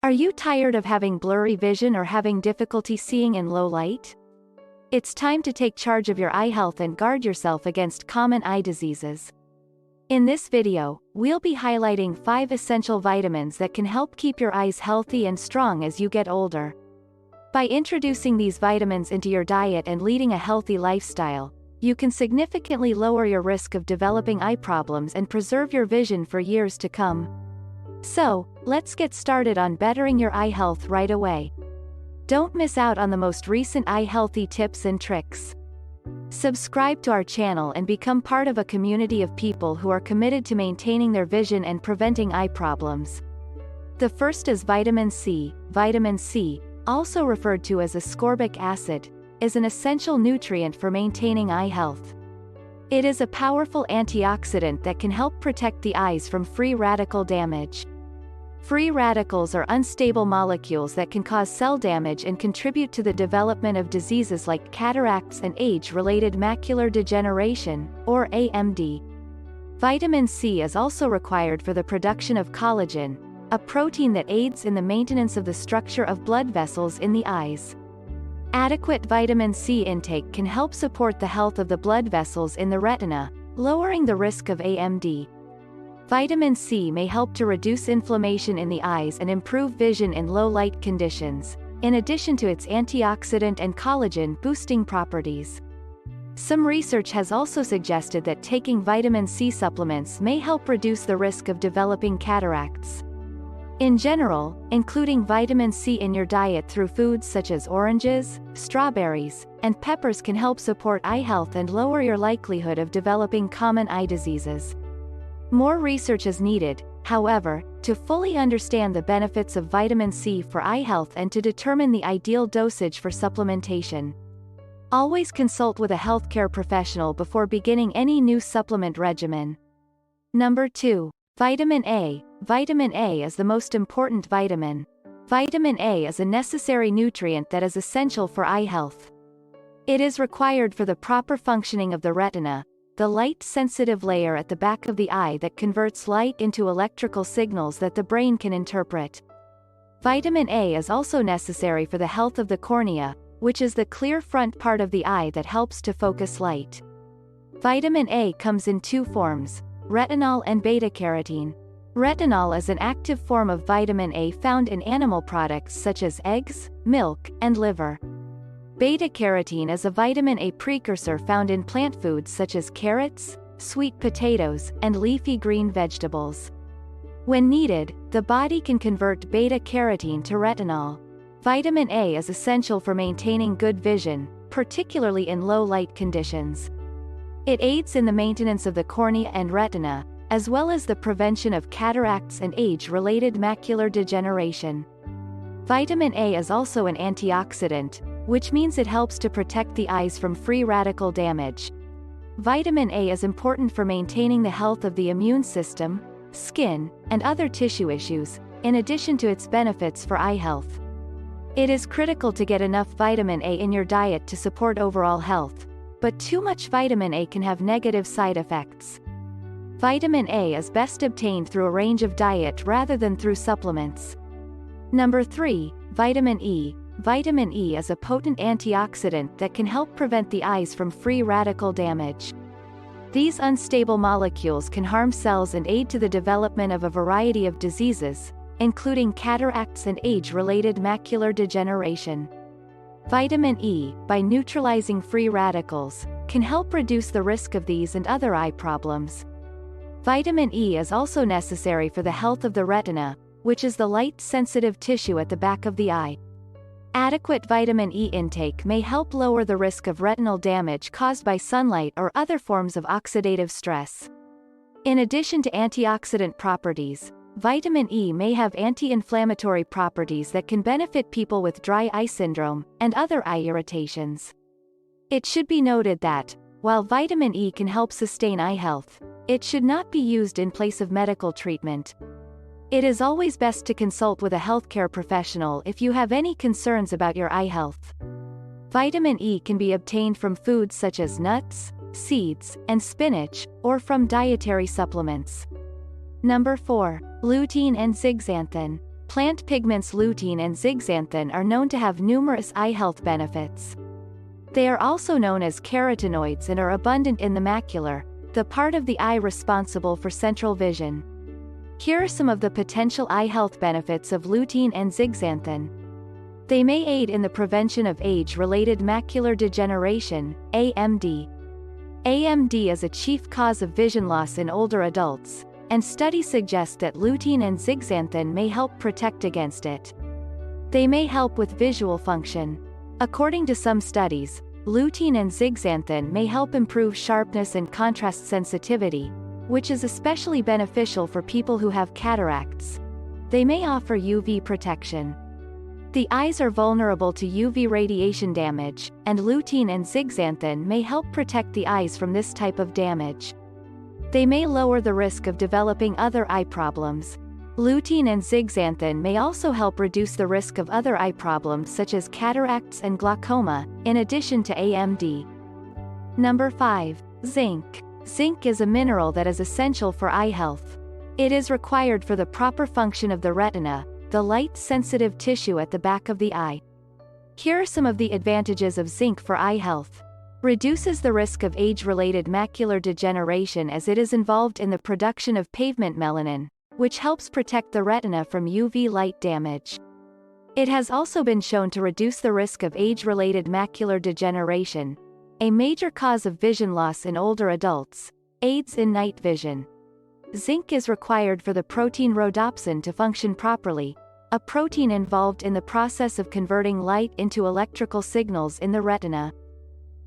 Are you tired of having blurry vision or having difficulty seeing in low light? It's time to take charge of your eye health and guard yourself against common eye diseases. In this video, we'll be highlighting 5 essential vitamins that can help keep your eyes healthy and strong as you get older. By introducing these vitamins into your diet and leading a healthy lifestyle, you can significantly lower your risk of developing eye problems and preserve your vision for years to come. So, let's get started on bettering your eye health right away. Don't miss out on the most recent eye healthy tips and tricks. Subscribe to our channel and become part of a community of people who are committed to maintaining their vision and preventing eye problems. The first is vitamin C. Vitamin C, also referred to as ascorbic acid, is an essential nutrient for maintaining eye health. It is a powerful antioxidant that can help protect the eyes from free radical damage. Free radicals are unstable molecules that can cause cell damage and contribute to the development of diseases like cataracts and age-related macular degeneration, or AMD. Vitamin C is also required for the production of collagen, a protein that aids in the maintenance of the structure of blood vessels in the eyes. Adequate vitamin C intake can help support the health of the blood vessels in the retina, lowering the risk of AMD. Vitamin C may help to reduce inflammation in the eyes and improve vision in low-light conditions, in addition to its antioxidant and collagen-boosting properties. Some research has also suggested that taking vitamin C supplements may help reduce the risk of developing cataracts. In general, including vitamin C in your diet through foods such as oranges, strawberries, and peppers can help support eye health and lower your likelihood of developing common eye diseases. More research is needed, however, to fully understand the benefits of vitamin C for eye health and to determine the ideal dosage for supplementation. Always consult with a healthcare professional before beginning any new supplement regimen. Number 2. Vitamin A. Vitamin A is the most important vitamin. Vitamin A is a necessary nutrient that is essential for eye health. It is required for the proper functioning of the retina, the light-sensitive layer at the back of the eye that converts light into electrical signals that the brain can interpret. Vitamin A is also necessary for the health of the cornea, which is the clear front part of the eye that helps to focus light. Vitamin A comes in 2 forms: retinol and beta-carotene. Retinol is an active form of vitamin A found in animal products such as eggs, milk, and liver. Beta-carotene is a vitamin A precursor found in plant foods such as carrots, sweet potatoes, and leafy green vegetables. When needed, the body can convert beta-carotene to retinol. Vitamin A is essential for maintaining good vision, particularly in low-light conditions. It aids in the maintenance of the cornea and retina, as well as the prevention of cataracts and age-related macular degeneration. Vitamin A is also an antioxidant, which means it helps to protect the eyes from free radical damage. Vitamin A is important for maintaining the health of the immune system, skin, and other tissue issues, in addition to its benefits for eye health. It is critical to get enough vitamin A in your diet to support overall health, but too much vitamin A can have negative side effects. Vitamin A is best obtained through a range of diet rather than through supplements. Number 3. Vitamin E. Vitamin E is a potent antioxidant that can help prevent the eyes from free radical damage. These unstable molecules can harm cells and aid to the development of a variety of diseases, including cataracts and age-related macular degeneration. Vitamin E, by neutralizing free radicals, can help reduce the risk of these and other eye problems. Vitamin E is also necessary for the health of the retina, which is the light-sensitive tissue at the back of the eye. Adequate vitamin E intake may help lower the risk of retinal damage caused by sunlight or other forms of oxidative stress. In addition to antioxidant properties, vitamin E may have anti-inflammatory properties that can benefit people with dry eye syndrome and other eye irritations. It should be noted that, while vitamin E can help sustain eye health, it should not be used in place of medical treatment. It is always best to consult with a healthcare professional if you have any concerns about your eye health. Vitamin E can be obtained from foods such as nuts, seeds, and spinach, or from dietary supplements. Number 4. Lutein and zeaxanthin. Plant pigments lutein and zeaxanthin are known to have numerous eye health benefits. They are also known as carotenoids and are abundant in the macular, the part of the eye responsible for central vision. Here are some of the potential eye health benefits of lutein and zeaxanthin. They may aid in the prevention of age-related macular degeneration, AMD. AMD is a chief cause of vision loss in older adults, and studies suggest that lutein and zeaxanthin may help protect against it. They may help with visual function. According to some studies, lutein and zeaxanthin may help improve sharpness and contrast sensitivity, which is especially beneficial for people who have cataracts. They may offer UV protection. The eyes are vulnerable to UV radiation damage, and lutein and zeaxanthin may help protect the eyes from this type of damage. They may lower the risk of developing other eye problems. Lutein and zeaxanthin may also help reduce the risk of other eye problems such as cataracts and glaucoma, in addition to AMD. Number 5. Zinc. Zinc is a mineral that is essential for eye health. It is required for the proper function of the retina, the light-sensitive tissue at the back of the eye. Here are some of the advantages of zinc for eye health. Reduces the risk of age-related macular degeneration as it is involved in the production of pigment melanin, which helps protect the retina from UV light damage. It has also been shown to reduce the risk of age-related macular degeneration, a major cause of vision loss in older adults, aids in night vision. Zinc is required for the protein rhodopsin to function properly, a protein involved in the process of converting light into electrical signals in the retina,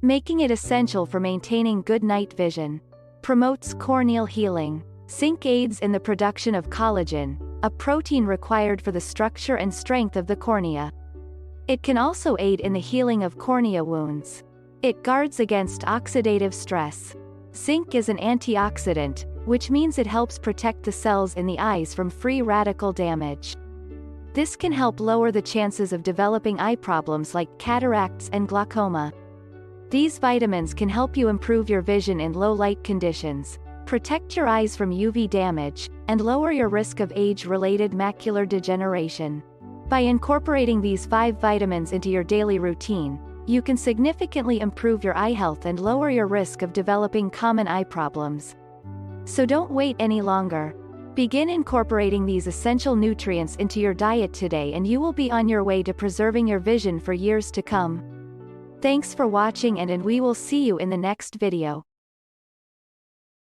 making it essential for maintaining good night vision. Promotes corneal healing. Zinc aids in the production of collagen, a protein required for the structure and strength of the cornea. It can also aid in the healing of cornea wounds. It guards against oxidative stress. Zinc is an antioxidant, which means it helps protect the cells in the eyes from free radical damage. This can help lower the chances of developing eye problems like cataracts and glaucoma. These vitamins can help you improve your vision in low light conditions, protect your eyes from UV damage, and lower your risk of age-related macular degeneration. By incorporating these 5 vitamins into your daily routine, you can significantly improve your eye health and lower your risk of developing common eye problems. So don't wait any longer. Begin incorporating these essential nutrients into your diet today and you will be on your way to preserving your vision for years to come. Thanks for watching and we will see you in the next video.